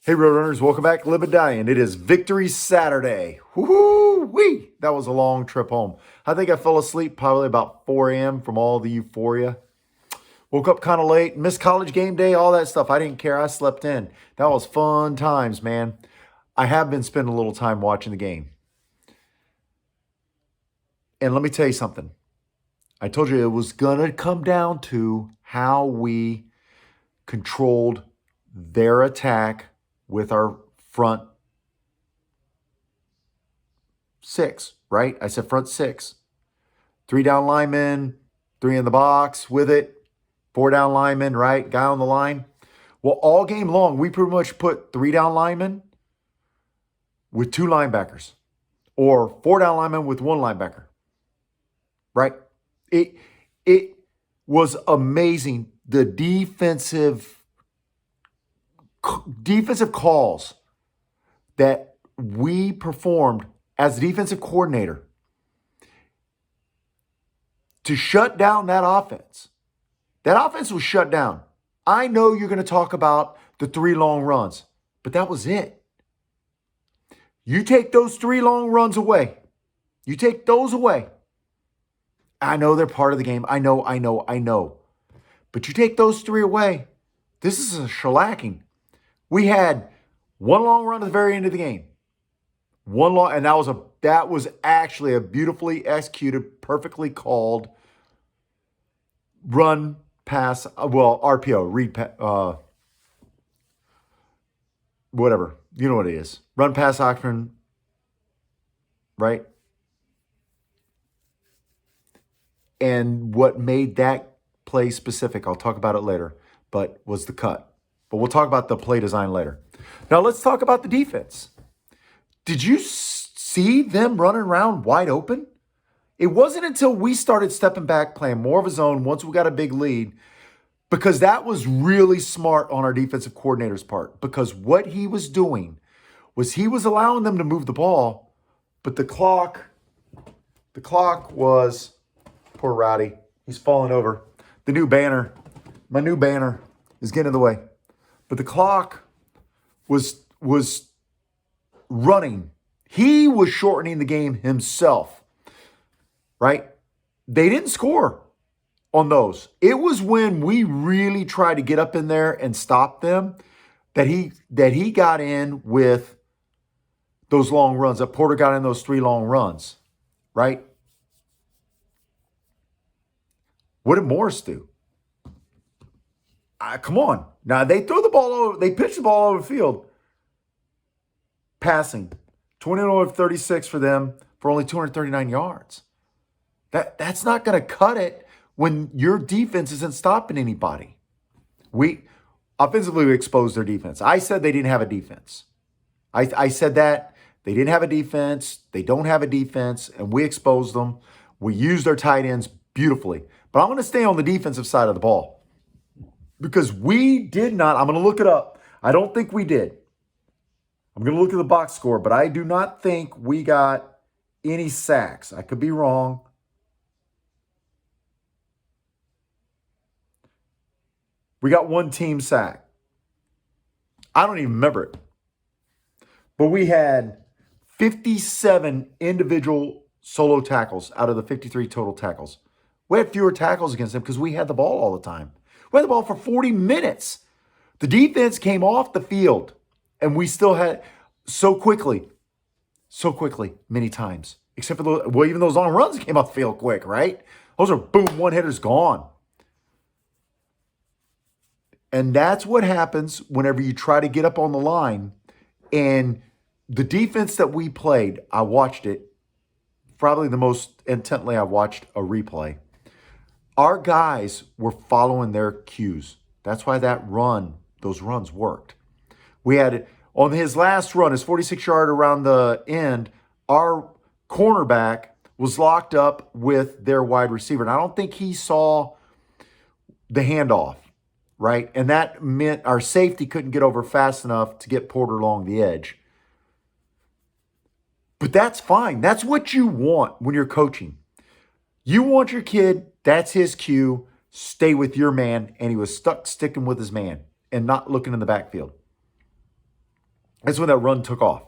Hey, Roadrunners, welcome back to Live and Dying. It is Victory Saturday. Woo-wee! That was a long trip home. I think I fell asleep probably about 4 a.m. from all the euphoria. Woke up kind of late, missed college game day, all that stuff. I didn't care. I slept in. That was fun times, man. I have been spending a little time watching the game. And let me tell you something. I told you it was going to come down to how we controlled their attack with our front six, right? I said front six. 3 down linemen, 3 in the box with it, 4 down linemen, right? Guy on the line. Well, all game long, we pretty much put 3 down linemen with 2 linebackers or 4 down linemen with 1 linebacker, right? It was amazing. The defensive calls that we performed as defensive coordinator to shut down that offense. That offense was shut down. I know you're going to talk about the 3 long runs, but that was it. You take those 3 long runs away. You take those away. I know they're part of the game. I know. But you take those 3 away, this is a shellacking. We had 1 long run at the very end of the game. And that was actually a beautifully executed, perfectly called run pass, RPO, whatever. You know what it is. Run pass option, right? And what made that play specific, I'll talk about it later, but was the cut. But we'll talk about the play design later. Now let's talk about the defense. Did you see them running around wide open? It wasn't until we started stepping back, playing more of a zone once we got a big lead, because that was really smart on our defensive coordinator's part. Because what he was doing was he was allowing them to move the ball, but the clock was, poor Rowdy, he's falling over. My new banner is getting in the way. But the clock was running. He was shortening the game himself, right? They didn't score on those. It was when we really tried to get up in there and stop them that he got in with those long runs, that Porter got in those 3 long runs, right? What did Morris do? Come on. Now, they throw the ball over. They pitch the ball over the field. Passing. 21 of 36 for them for only 239 yards. That's not going to cut it when your defense isn't stopping anybody. We exposed their defense. I said they didn't have a defense. I said that. They didn't have a defense. They don't have a defense, and we exposed them. We used their tight ends beautifully. But I'm going to stay on the defensive side of the ball. Because we did not, I'm going to look it up. I don't think we did. I'm going to look at the box score, but I do not think we got any sacks. I could be wrong. We got 1 team sack. I don't even remember it. But we had 57 individual solo tackles out of the 53 total tackles. We had fewer tackles against them because we had the ball all the time. We had the ball for 40 minutes. The defense came off the field, and we still had so quickly, many times. Except for even those long runs came off the field quick, right? Those are boom, one-hitters gone. And that's what happens whenever you try to get up on the line. And the defense that we played, I watched it probably the most intently I've watched a replay. Our guys were following their cues. That's why those runs worked. We had, on his last run, his 46-yard around the end, our cornerback was locked up with their wide receiver. And I don't think he saw the handoff, right? And that meant our safety couldn't get over fast enough to get Porter along the edge. But that's fine. That's what you want when you're coaching. You want your kid, that's his cue, stay with your man, and he was sticking with his man and not looking in the backfield. That's when that run took off.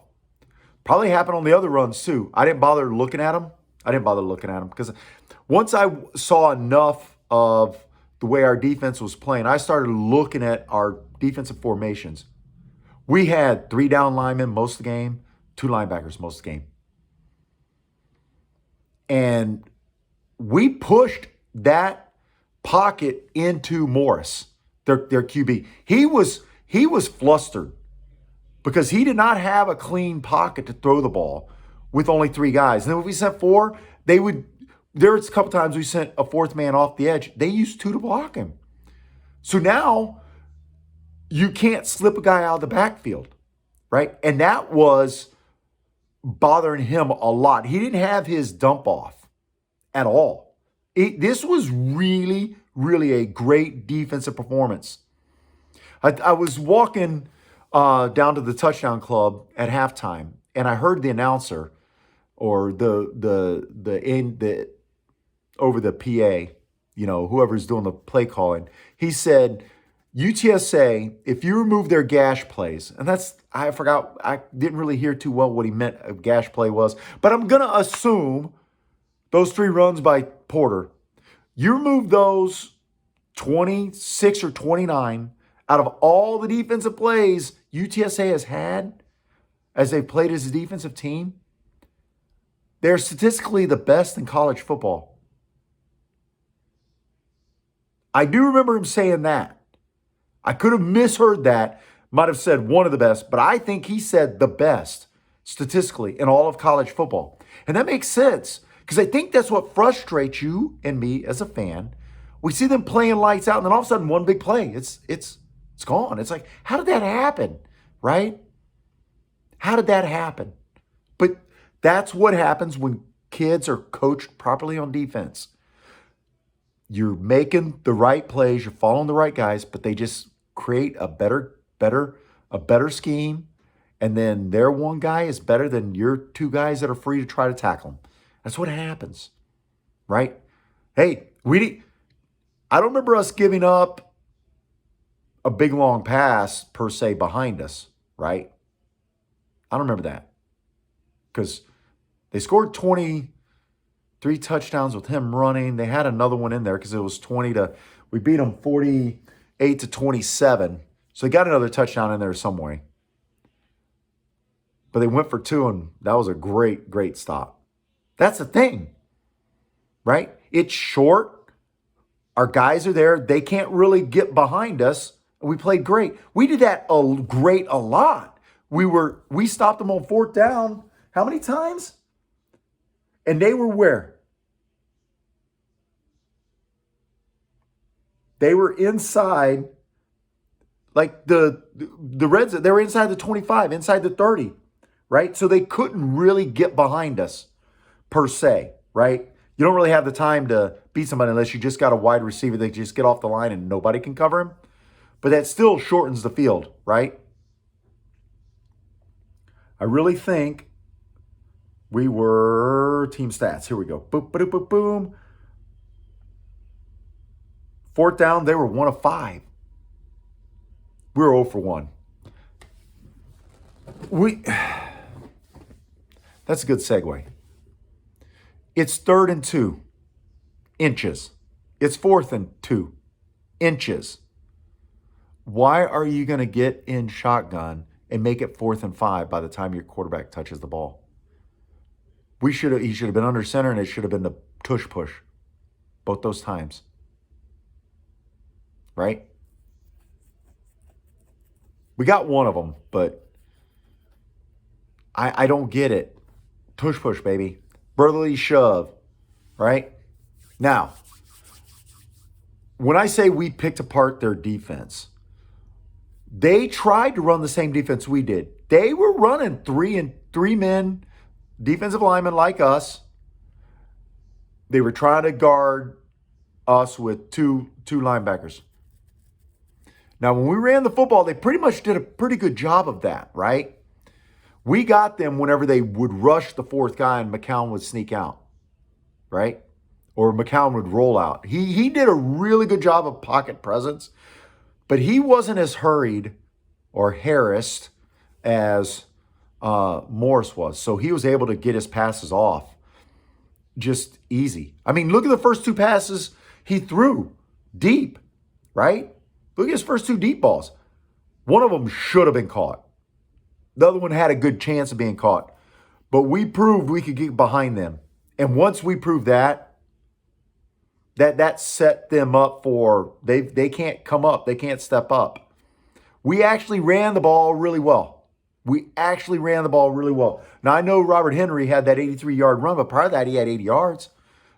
Probably happened on the other runs too. I didn't bother looking at them. Because once I saw enough of the way our defense was playing, I started looking at our defensive formations. We had 3 down linemen most of the game, 2 linebackers most of the game. And we pushed that pocket into Morris, their QB. He was flustered because he did not have a clean pocket to throw the ball with only 3 guys. And then if we sent 4, there was a couple times we sent a 4th man off the edge. They used 2 to block him. So now you can't slip a guy out of the backfield, right? And that was bothering him a lot. He didn't have his dump off at all. This was really, really a great defensive performance. I was walking down to the touchdown club at halftime, and I heard the announcer or the over the PA, whoever's doing the play calling. He said, UTSA, if you remove their gash plays, and I forgot, I didn't really hear too well what he meant a gash play was, but I'm going to assume those 3 runs by Porter, you remove those 26 or 29 out of all the defensive plays UTSA has had as they've played as a defensive team, they're statistically the best in college football. I do remember him saying that. I could have misheard that, might have said one of the best, but I think he said the best statistically in all of college football. And that makes sense because I think that's what frustrates you and me as a fan. We see them playing lights out and then all of a sudden one big play, it's gone. It's like, how did that happen, right? How did that happen? But that's what happens when kids are coached properly on defense. You're making the right plays, you're following the right guys, but they just create a better scheme, and then their one guy is better than your 2 guys that are free to try to tackle them. That's what happens, right? Hey, I don't remember us giving up a big long pass per se behind us, right? I don't remember that because they scored 23 touchdowns with him running. They had another one in there because it was we beat them 48-27. So they got another touchdown in there some way. But they went for 2, and that was a great, great stop. That's the thing, right? It's short. Our guys are there. They can't really get behind us. We played great. We did that a lot. We stopped them on 4th down. How many times? And they were where? They were inside, like the Reds. They were inside the 25, inside the 30, right? So they couldn't really get behind us, per se, right? You don't really have the time to beat somebody unless you just got a wide receiver that just get off the line and nobody can cover him. But that still shortens the field, right? I really think we were team stats. Here we go. Boop, boop, boop, boom. 4th down, they were 1 of 5. We were 0 for 1. That's a good segue. It's 3rd and 2 inches. It's 4th and 2 inches. Why are you going to get in shotgun and make it 4th and 5 by the time your quarterback touches the ball? He should have been under center, and it should have been the tush push both those times. Right? We got one of them, but I don't get it. Tush push, baby. Brotherly shove. Right? Now, when I say we picked apart their defense, they tried to run the same defense we did. They were running 3 men, defensive linemen like us. They were trying to guard us with two linebackers. Now, when we ran the football, they pretty much did a pretty good job of that, right? We got them whenever they would rush the 4th guy and McCown would sneak out, right? or McCown would roll out. He did a really good job of pocket presence, but he wasn't as hurried or harassed as Morris was. So he was able to get his passes off just easy. I mean, look at the first two passes he threw deep, right? Look at his first two deep balls. One of them should have been caught. The other one had a good chance of being caught. But we proved we could get behind them. And once we proved that set them up for, they can't come up. They can't step up. We actually ran the ball really well. Now, I know Robert Henry had that 83-yard run, but prior to that, he had 80 yards.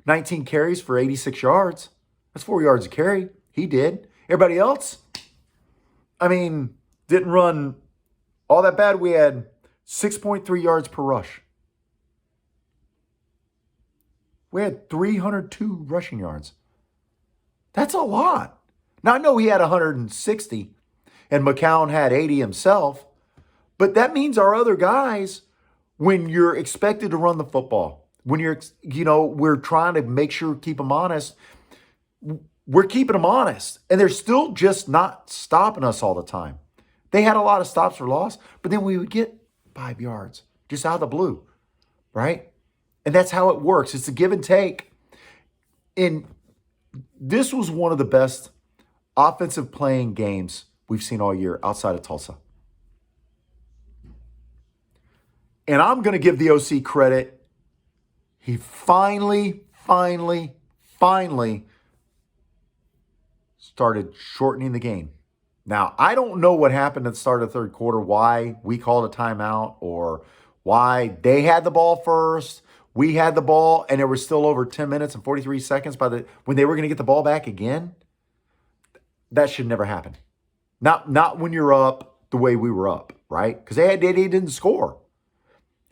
19 carries for 86 yards. That's 4 yards a carry. He did. Everybody else, I mean, didn't run all that bad. We had 6.3 yards per rush. We had 302 rushing yards. That's a lot. Now, I know he had 160, and McCown had 80 himself, but that means our other guys, when you're expected to run the football, when we're trying to make sure, keep them honest, we're keeping them honest, and they're still just not stopping us all the time. They had a lot of stops for loss, but then we would get 5 yards just out of the blue, right? And that's how it works. It's a give and take. And this was one of the best offensive playing games we've seen all year outside of Tulsa. And I'm going to give the OC credit. He finally started shortening the game. Now, I don't know what happened at the start of the third quarter, why we called a timeout or why they had the ball first. We had the ball, and there was still over 10 minutes and 43 seconds when they were going to get the ball back again. That should never happen. Not when you're up the way we were up, right? Because they didn't score.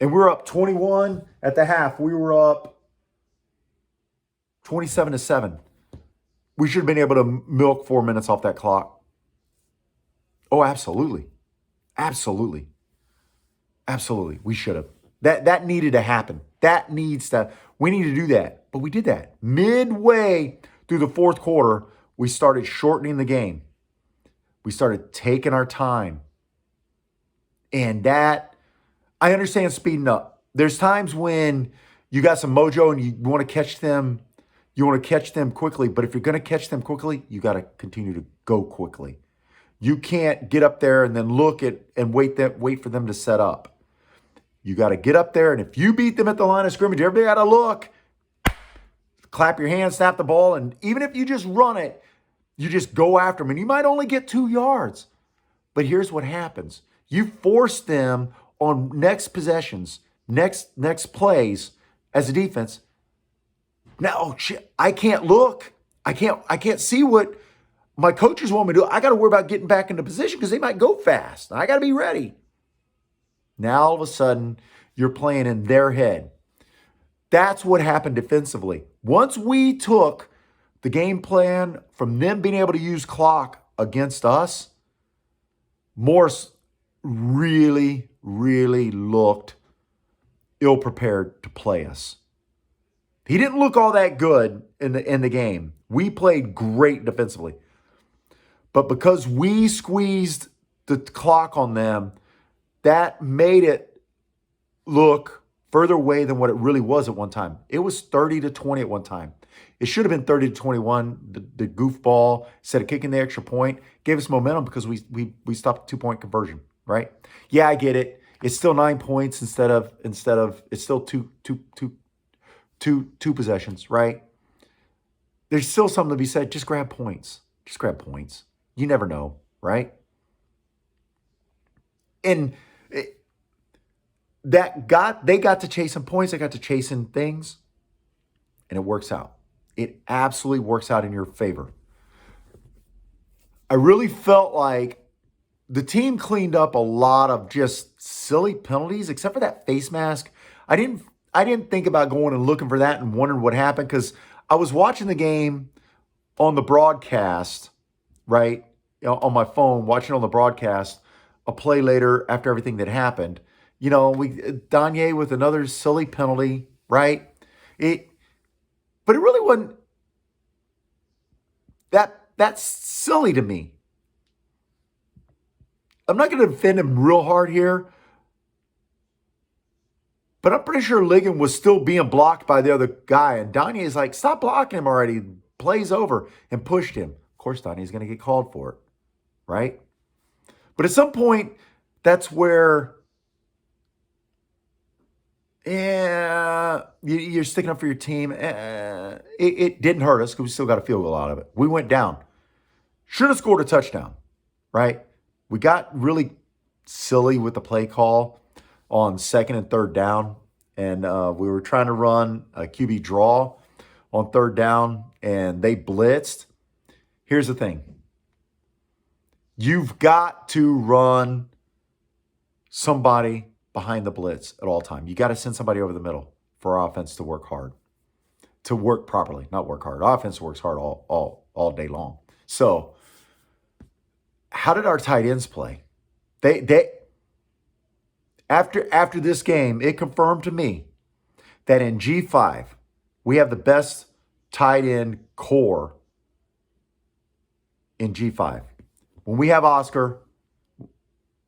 And we were up 21 at the half. We were up 27-7. We should have been able to milk 4 minutes off that clock. Oh, absolutely. Absolutely. We should have. That needed to happen. We need to do that. But we did that. Midway through the fourth quarter, we started shortening the game. We started taking our time. And that, I understand speeding up. There's times when you got some mojo and you want to catch them. You want to catch them quickly. But if you're going to catch them quickly, you got to continue to go quickly. You can't get up there and then look at and wait for them to set up. You got to get up there, and if you beat them at the line of scrimmage, everybody got to look, clap your hands, snap the ball, and even if you just run it, you just go after them, and you might only get 2 yards. But here's what happens. You force them on next possessions, next plays as a defense. Now, oh, shit, I can't look. I can't see what my coaches want me to do. I got to worry about getting back into position because they might go fast. I got to be ready. Now, all of a sudden, you're playing in their head. That's what happened defensively. Once we took the game plan from them being able to use clock against us, Morse really looked ill-prepared to play us. He didn't look all that good in the game. We played great defensively. But because we squeezed the clock on them, that made it look further away than what it really was at one time. It was 30-20 at one time. It should have been 30-21. The goofball, instead of kicking the extra point, gave us momentum because we stopped a 2-point conversion, right? Yeah, I get it. It's still 9 points instead of it's still two possessions, right? There's still something to be said. Just grab points. You never know, right? And they got to chasing points. They got to chasing things, and it works out. It absolutely works out in your favor. I really felt like the team cleaned up a lot of just silly penalties, except for that face mask. I didn't think about going and looking for that and wondering what happened because I was watching the game on the broadcast, right, on my phone, watching on the broadcast a play later after everything that happened. Danye with another silly penalty, right? But it really wasn't that's silly to me. I'm not going to defend him real hard here, but I'm pretty sure Ligon was still being blocked by the other guy. And Donnie is like, stop blocking him already. Plays over and pushed him. Of course, Donnie's going to get called for it, right? But at some point, that's where, you're sticking up for your team. It didn't hurt us because we still got a field goal out of it. We went down. Should have scored a touchdown, right? We got really silly with the play call on second and third down. And we were trying to run a QB draw on third down, and they blitzed. Here's the thing. You've got to run somebody behind the blitz at all time. You got to send somebody over the middle for our offense to work hard, to work properly, not work hard. Offense works hard all day long. So how did our tight ends play? They after this game, it confirmed to me that in G5, we have the best tight end core in G5. When we have Oscar,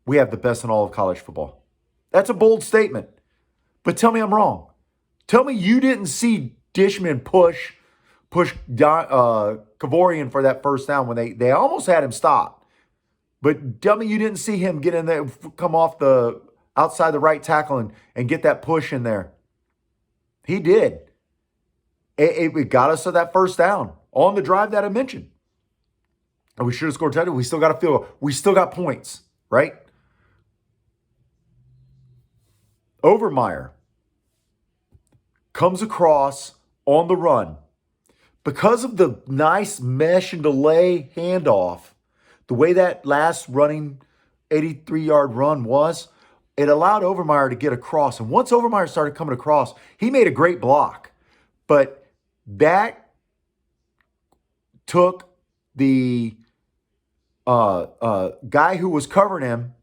we have the best in all of college football. That's a bold statement. But tell me I'm wrong. Tell me you didn't see Dishman push Kavorian for that first down when they almost had him stop. But tell me you didn't see him get in there, come off the outside the right tackle and get that push in there. He did. It got us to that first down on the drive that I mentioned. And we should have scored a touchdown. We still got a field goal. We still got points, right? Overmeyer comes across on the run. Because of the nice mesh and delay handoff, the way that last running 83-yard run was, it allowed Overmeyer to get across. And once Overmeyer started coming across, he made a great block. But that took the guy who was covering him,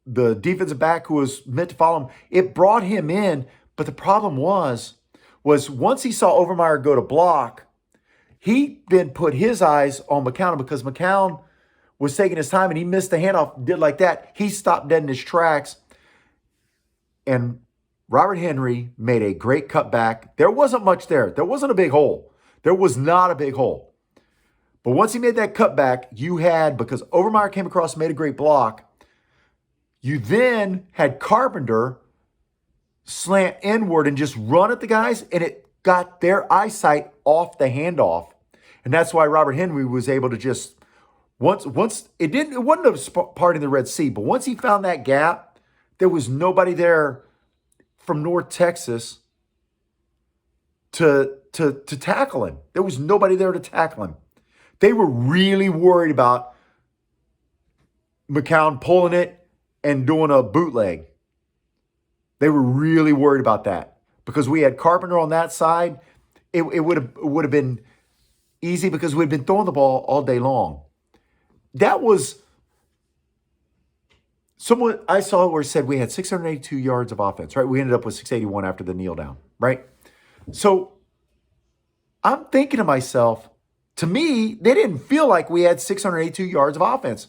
the defensive back who was meant to follow him, it brought him in. But the problem was once he saw Overmeyer go to block, he then put his eyes on McCown because McCown was taking his time and he missed the handoff, did like that. He stopped dead in his tracks. And Robert Henry made a great cutback. There wasn't much there. There wasn't a big hole. There was not a big hole. But once he made that cutback, because Overmeyer came across and made a great block, you then had Carpenter slant inward and just run at the guys, and it got their eyesight off the handoff. And that's why Robert Henry was able to just, once it wasn't a part in the Red Sea, but once he found that gap, there was nobody there from North Texas to tackle him. There was nobody there to tackle him. They were really worried about McCown pulling it and doing a bootleg. They were really worried about that because we had Carpenter on that side. It would have been easy because we'd been throwing the ball all day long. That was someone I saw where it said we had 682 yards of offense, right? We ended up with 681 after the kneel down, right? So I'm thinking to myself, to me, they didn't feel like we had 682 yards of offense.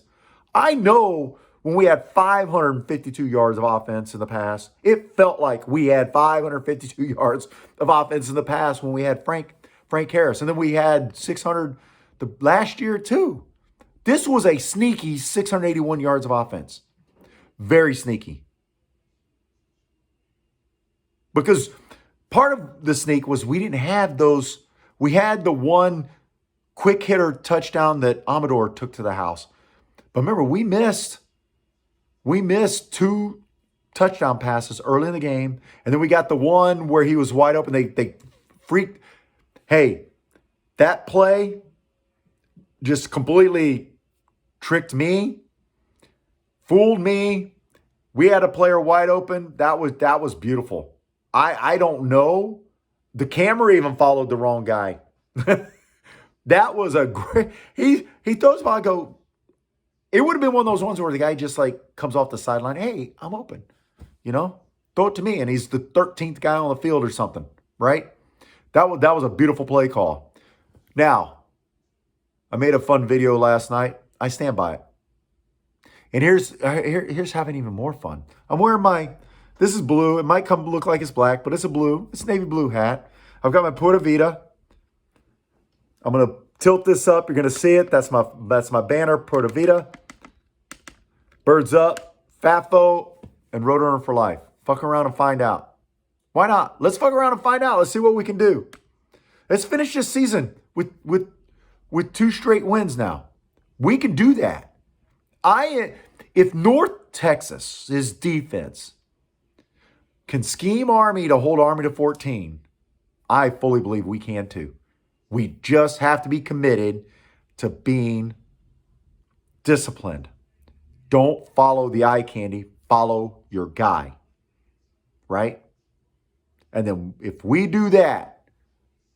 I know when we had 552 yards of offense in the past, it felt like we had 552 yards of offense in the past when we had Frank Harris. And then we had 600 the last year too. This was a sneaky 681 yards of offense. Very sneaky. Because part of the sneak was we didn't have those. We had the one quick hitter touchdown that Amador took to the house. But remember, we missed two touchdown passes early in the game. And then we got the one where he was wide open. They freaked. Hey, that play just completely tricked me, fooled me. We had a player wide open. That was beautiful. I don't know. The camera even followed the wrong guy. That was a great. He throws the ball. I go. It would have been one of those ones where the guy just like comes off the sideline. Hey, I'm open. Throw it to me, and he's the 13th guy on the field or something, right? That was a beautiful play call. Now, I made a fun video last night. I stand by it. And here's having even more fun. I'm wearing this is blue. It might look like it's black, but it's it's a navy blue hat. I've got my Pura Vida. I'm gonna tilt this up. You're gonna see it. That's my banner, Pura Vida. Birds up, FAFO, and Roadrunner for life. Fuck around and find out. Why not? Let's fuck around and find out. Let's see what we can do. Let's finish this season with 2 straight wins now. We can do that. If North Texas's defense can scheme Army to hold Army to 14, I fully believe we can too. We just have to be committed to being disciplined. Don't follow the eye candy. Follow your guy. Right? And then if we do that,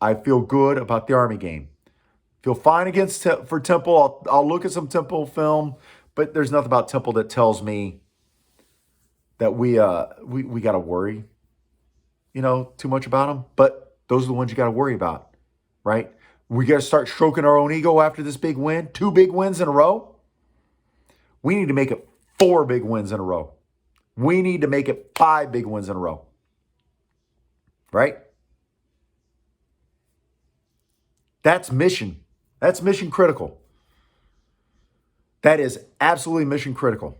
I feel good about the Army game. Feel fine for Temple. I'll look at some Temple film, but there's nothing about Temple that tells me that we got to worry, too much about them. But those are the ones you got to worry about, right? We got to start stroking our own ego after this big win. 2 big wins in a row. We need to make it 4 big wins in a row. We need to make it 5 big wins in a row, right? That's mission. That's mission critical. That is absolutely mission critical.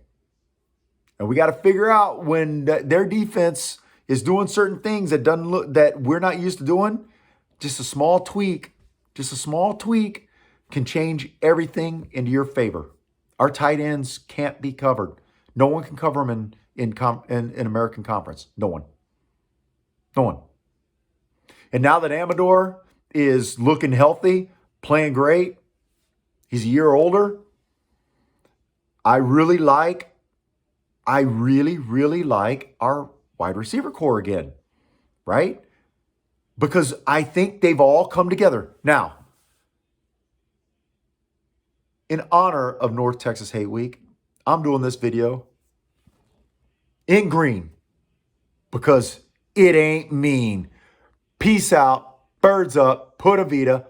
And we got to figure out when their defense is doing certain things that we're not used to doing. Just a small tweak can change everything into your favor. Our tight ends can't be covered. No one can cover them in American Conference. No one. And now that Amador is looking healthy, playing great, he's a year older. I really, really like our wide receiver core again, right? Because I think they've all come together. Now, in honor of North Texas Hate Week, I'm doing this video in green because it ain't mean. Peace out. Birds up. Pura Vida.